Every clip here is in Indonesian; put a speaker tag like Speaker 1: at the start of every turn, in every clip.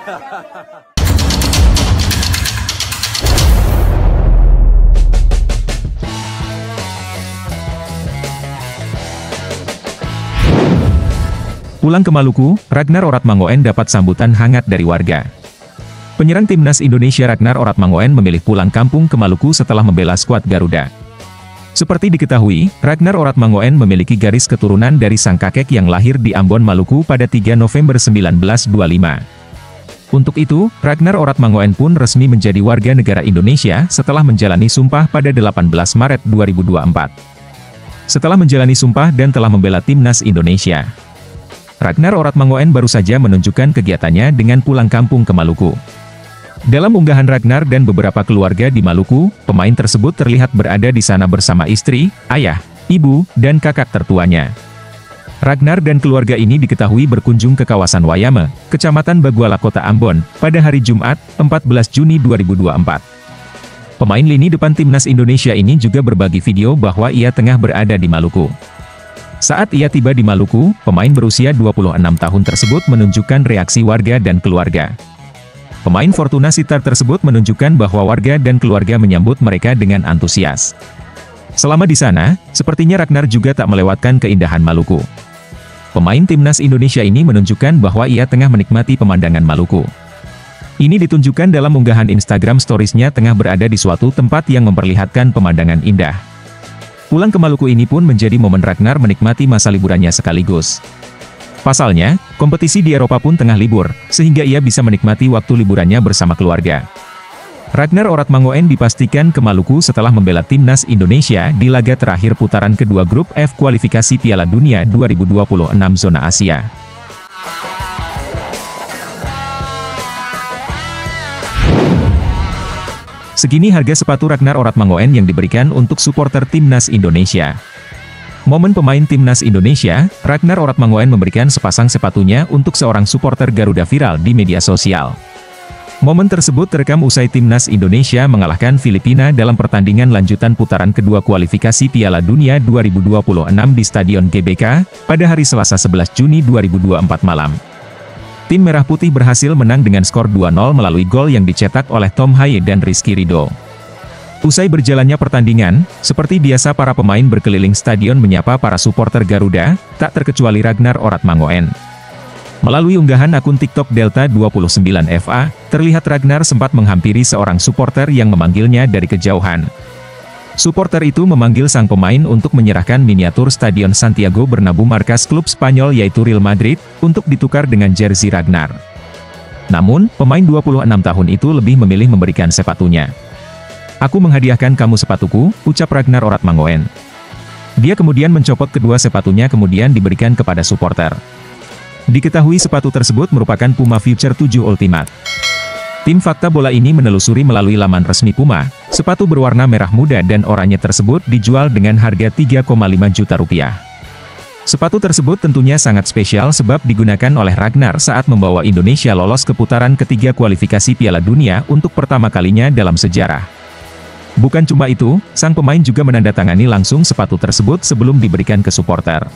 Speaker 1: Pulang ke Maluku, Ragnar Oratmangoen dapat sambutan hangat dari warga. Penyerang timnas Indonesia Ragnar Oratmangoen memilih pulang kampung ke Maluku setelah membela skuad Garuda. Seperti diketahui, Ragnar Oratmangoen memiliki garis keturunan dari sang kakek yang lahir di Ambon, Maluku pada 3 November 1925. Untuk itu, Ragnar Oratmangoen pun resmi menjadi warga negara Indonesia setelah menjalani sumpah pada 18 Maret 2024. Setelah menjalani sumpah dan telah membela timnas Indonesia, Ragnar Oratmangoen baru saja menunjukkan kegiatannya dengan pulang kampung ke Maluku. Dalam unggahan Ragnar dan beberapa keluarga di Maluku, pemain tersebut terlihat berada di sana bersama istri, ayah, ibu, dan kakak tertuanya. Ragnar dan keluarga ini diketahui berkunjung ke kawasan Wayame, Kecamatan Baguala, Kota Ambon, pada hari Jumat, 14 Juni 2024. Pemain lini depan timnas Indonesia ini juga berbagi video bahwa ia tengah berada di Maluku. Saat ia tiba di Maluku, pemain berusia 26 tahun tersebut menunjukkan reaksi warga dan keluarga. Pemain Fortuna Sittard tersebut menunjukkan bahwa warga dan keluarga menyambut mereka dengan antusias. Selama di sana, sepertinya Ragnar juga tak melewatkan keindahan Maluku. Pemain timnas Indonesia ini menunjukkan bahwa ia tengah menikmati pemandangan Maluku. Ini ditunjukkan dalam unggahan Instagram Stories-nya tengah berada di suatu tempat yang memperlihatkan pemandangan indah. Pulang ke Maluku ini pun menjadi momen Ragnar menikmati masa liburannya sekaligus. Pasalnya, kompetisi di Eropa pun tengah libur, sehingga ia bisa menikmati waktu liburannya bersama keluarga. Ragnar Oratmangoen dipastikan ke Maluku setelah membela timnas Indonesia di laga terakhir putaran kedua grup F kualifikasi Piala Dunia 2026 zona Asia. Segini harga sepatu Ragnar Oratmangoen yang diberikan untuk supporter timnas Indonesia. Momen pemain timnas Indonesia, Ragnar Oratmangoen memberikan sepasang sepatunya untuk seorang supporter Garuda viral di media sosial. Momen tersebut terekam usai timnas Indonesia mengalahkan Filipina dalam pertandingan lanjutan putaran kedua kualifikasi Piala Dunia 2026 di Stadion GBK, pada hari Selasa 11 Juni 2024 malam. Tim Merah Putih berhasil menang dengan skor 2-0 melalui gol yang dicetak oleh Tom Haye dan Rizky Ridho. Usai berjalannya pertandingan, seperti biasa para pemain berkeliling stadion menyapa para supporter Garuda, tak terkecuali Ragnar Oratmangoen. Melalui unggahan akun TikTok Delta29FA, terlihat Ragnar sempat menghampiri seorang supporter yang memanggilnya dari kejauhan. Supporter itu memanggil sang pemain untuk menyerahkan miniatur Stadion Santiago Bernabeu markas klub Spanyol yaitu Real Madrid, untuk ditukar dengan jersey Ragnar. Namun, pemain 26 tahun itu lebih memilih memberikan sepatunya. "Aku menghadiahkan kamu sepatuku," ucap Ragnar Oratmangoen. Dia kemudian mencopot kedua sepatunya kemudian diberikan kepada supporter. Diketahui sepatu tersebut merupakan Puma Future 7 Ultimate. Tim Fakta Bola ini menelusuri melalui laman resmi Puma, sepatu berwarna merah muda dan oranye tersebut dijual dengan harga 3,5 juta rupiah. Sepatu tersebut tentunya sangat spesial sebab digunakan oleh Ragnar saat membawa Indonesia lolos ke putaran ketiga kualifikasi Piala Dunia untuk pertama kalinya dalam sejarah. Bukan cuma itu, sang pemain juga menandatangani langsung sepatu tersebut sebelum diberikan ke supporter.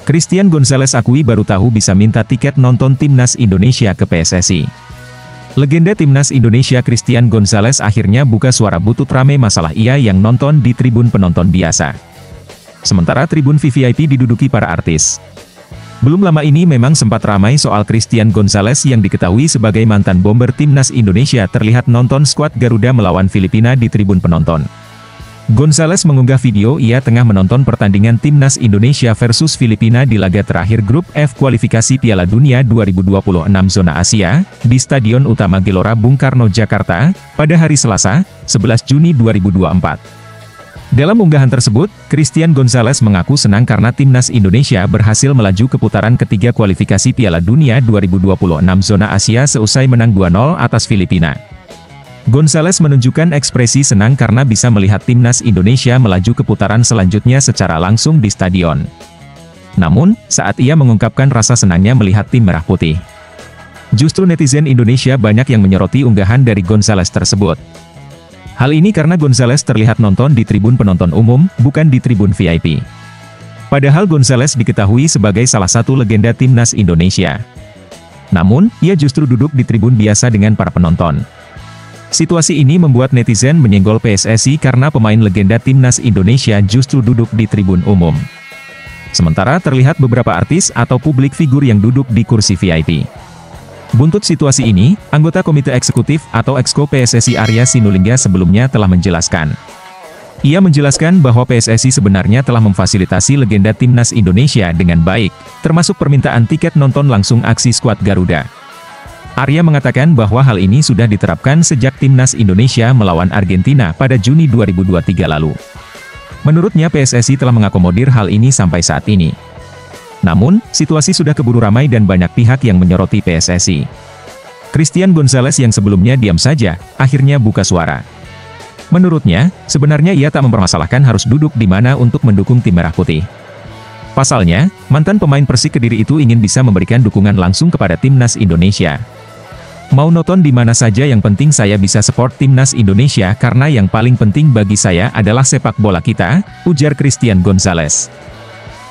Speaker 1: Christian Gonzalez akui baru tahu bisa minta tiket nonton timnas Indonesia ke PSSI. Legenda timnas Indonesia Christian Gonzalez akhirnya buka suara butut rame masalah ia yang nonton di tribun penonton biasa. Sementara tribun VVIP diduduki para artis. Belum lama ini memang sempat ramai soal Christian Gonzalez yang diketahui sebagai mantan bomber timnas Indonesia terlihat nonton skuad Garuda melawan Filipina di tribun penonton. Gonzalez mengunggah video ia tengah menonton pertandingan timnas Indonesia versus Filipina di laga terakhir grup F kualifikasi Piala Dunia 2026 zona Asia, di Stadion Utama Gelora Bung Karno, Jakarta, pada hari Selasa, 11 Juni 2024. Dalam unggahan tersebut, Christian Gonzalez mengaku senang karena timnas Indonesia berhasil melaju ke putaran ketiga kualifikasi Piala Dunia 2026 zona Asia seusai menang 2-0 atas Filipina. Gonzalez menunjukkan ekspresi senang karena bisa melihat timnas Indonesia melaju ke putaran selanjutnya secara langsung di stadion. Namun, saat ia mengungkapkan rasa senangnya melihat tim merah putih, justru netizen Indonesia banyak yang menyoroti unggahan dari Gonzalez tersebut. Hal ini karena Gonzalez terlihat nonton di tribun penonton umum, bukan di tribun VIP. Padahal Gonzalez diketahui sebagai salah satu legenda timnas Indonesia. Namun, ia justru duduk di tribun biasa dengan para penonton. Situasi ini membuat netizen menyenggol PSSI karena pemain legenda timnas Indonesia justru duduk di tribun umum. Sementara terlihat beberapa artis atau publik figur yang duduk di kursi VIP. Buntut situasi ini, anggota Komite Eksekutif atau Exco PSSI Arya Sinulinga sebelumnya telah menjelaskan. Ia menjelaskan bahwa PSSI sebenarnya telah memfasilitasi legenda timnas Indonesia dengan baik, termasuk permintaan tiket nonton langsung aksi skuad Garuda. Arya mengatakan bahwa hal ini sudah diterapkan sejak timnas Indonesia melawan Argentina pada Juni 2023 lalu. Menurutnya PSSI telah mengakomodir hal ini sampai saat ini. Namun, situasi sudah keburu ramai dan banyak pihak yang menyoroti PSSI. Christian Gonzalez yang sebelumnya diam saja, akhirnya buka suara. Menurutnya, sebenarnya ia tak mempermasalahkan harus duduk di mana untuk mendukung tim Merah Putih. Pasalnya, mantan pemain Persik Kediri itu ingin bisa memberikan dukungan langsung kepada timnas Indonesia. Mau nonton di mana saja yang penting saya bisa support timnas Indonesia karena yang paling penting bagi saya adalah sepak bola kita, ujar Christian Gonzalez.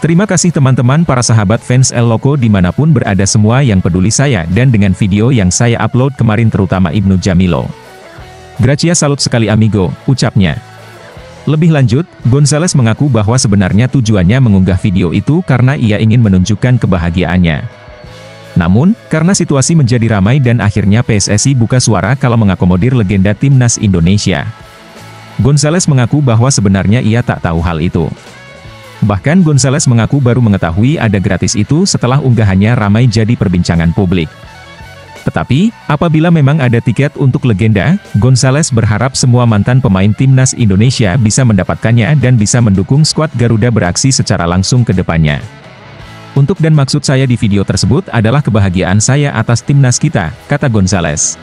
Speaker 1: Terima kasih teman-teman para sahabat fans El Loco dimanapun berada semua yang peduli saya dan dengan video yang saya upload kemarin terutama Ibnu Jamilo. Gracias salut sekali amigo, ucapnya. Lebih lanjut, Gonzalez mengaku bahwa sebenarnya tujuannya mengunggah video itu karena ia ingin menunjukkan kebahagiaannya. Namun, karena situasi menjadi ramai dan akhirnya PSSI buka suara kalau mengakomodir legenda timnas Indonesia. Gonzalez mengaku bahwa sebenarnya ia tak tahu hal itu. Bahkan Gonzalez mengaku baru mengetahui ada gratis itu setelah unggahannya ramai jadi perbincangan publik. Tetapi, apabila memang ada tiket untuk legenda, Gonzalez berharap semua mantan pemain timnas Indonesia bisa mendapatkannya dan bisa mendukung skuad Garuda beraksi secara langsung ke depannya. Untuk dan maksud saya di video tersebut adalah kebahagiaan saya atas timnas kita, kata Gonzalez.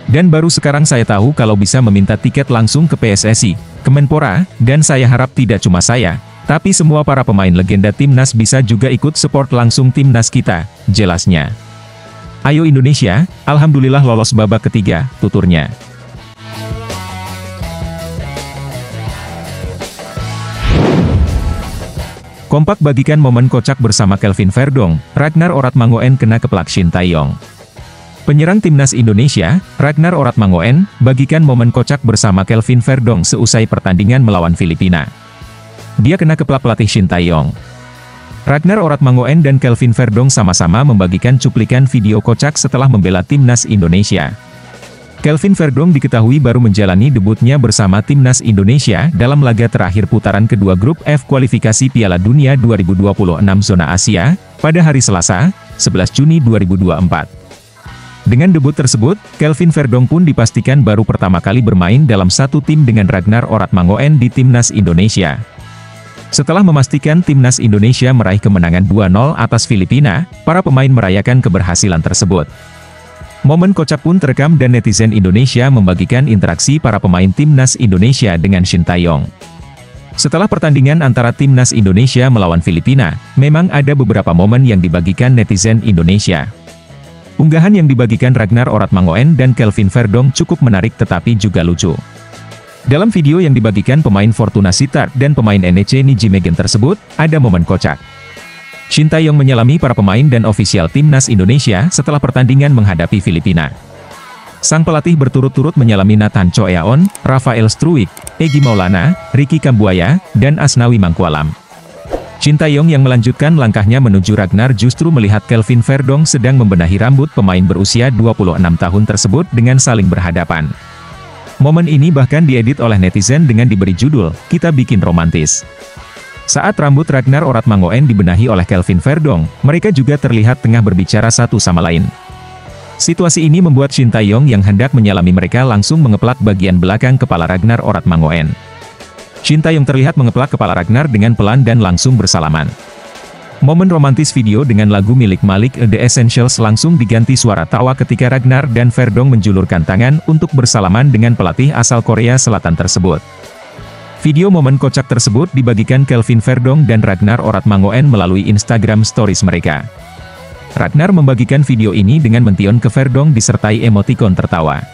Speaker 1: Dan baru sekarang saya tahu kalau bisa meminta tiket langsung ke PSSI, Kemenpora, dan saya harap tidak cuma saya, tapi semua para pemain legenda timnas bisa juga ikut support langsung timnas kita, jelasnya. Ayo Indonesia, alhamdulillah lolos babak ketiga, tuturnya. Kompak bagikan momen kocak bersama Kelvin Verdong, Ragnar Oratmangoen kena keplak Shin Tae-yong. Penyerang timnas Indonesia, Ragnar Oratmangoen, bagikan momen kocak bersama Kelvin Verdong seusai pertandingan melawan Filipina. Dia kena keplak pelatih Shin Tae-yong. Ragnar Oratmangoen dan Kelvin Verdong sama-sama membagikan cuplikan video kocak setelah membela timnas Indonesia. Kelvin Verdong diketahui baru menjalani debutnya bersama timnas Indonesia dalam laga terakhir putaran kedua grup F kualifikasi Piala Dunia 2026 zona Asia, pada hari Selasa, 11 Juni 2024. Dengan debut tersebut, Kelvin Verdong pun dipastikan baru pertama kali bermain dalam satu tim dengan Ragnar Oratmangoen di timnas Indonesia. Setelah memastikan timnas Indonesia meraih kemenangan 2-0 atas Filipina, para pemain merayakan keberhasilan tersebut. Momen kocak pun terekam dan netizen Indonesia membagikan interaksi para pemain timnas Indonesia dengan Shin Tae-yong. Setelah pertandingan antara timnas Indonesia melawan Filipina, memang ada beberapa momen yang dibagikan netizen Indonesia. Unggahan yang dibagikan Ragnar Oratmangoen dan Kelvin Verdong cukup menarik tetapi juga lucu. Dalam video yang dibagikan pemain Fortuna Sittard dan pemain NEC Nijmegen tersebut, ada momen kocak. Shin Tae-yong menyalami para pemain dan ofisial timnas Indonesia setelah pertandingan menghadapi Filipina. Sang pelatih berturut-turut menyalami Nathan Choeaon, Rafael Struijk, Egy Maulana, Ricky Kambuaya, dan Asnawi Mangkualam. Shin Tae-yong yang melanjutkan langkahnya menuju Ragnar justru melihat Kelvin Verdong sedang membenahi rambut pemain berusia 26 tahun tersebut dengan saling berhadapan. Momen ini bahkan diedit oleh netizen dengan diberi judul, "Kita bikin romantis". Saat rambut Ragnar Oratmangoen dibenahi oleh Kelvin Verdong, mereka juga terlihat tengah berbicara satu sama lain. Situasi ini membuat Shin Tae-yong yang hendak menyalami mereka langsung mengeplak bagian belakang kepala Ragnar Oratmangoen. Shin Tae-yong terlihat mengeplak kepala Ragnar dengan pelan dan langsung bersalaman. Momen romantis video dengan lagu milik Malik The Essentials langsung diganti suara tawa ketika Ragnar dan Verdong menjulurkan tangan untuk bersalaman dengan pelatih asal Korea Selatan tersebut. Video momen kocak tersebut dibagikan Kelvin Verdong dan Ragnar Oratmangoen melalui Instagram Stories mereka. Ragnar membagikan video ini dengan mention ke Verdong disertai emotikon tertawa.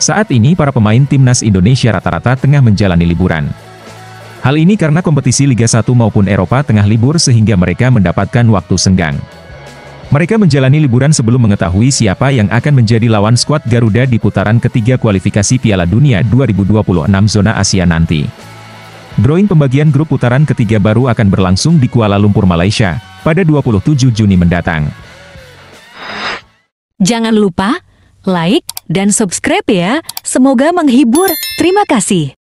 Speaker 1: Saat ini para pemain timnas Indonesia rata-rata tengah menjalani liburan. Hal ini karena kompetisi Liga 1 maupun Eropa tengah libur sehingga mereka mendapatkan waktu senggang. Mereka menjalani liburan sebelum mengetahui siapa yang akan menjadi lawan skuad Garuda di putaran ketiga kualifikasi Piala Dunia 2026 zona Asia nanti. Drawing pembagian grup putaran ketiga baru akan berlangsung di Kuala Lumpur, Malaysia, pada 27 Juni mendatang.
Speaker 2: Jangan lupa like dan subscribe ya, semoga menghibur. Terima kasih.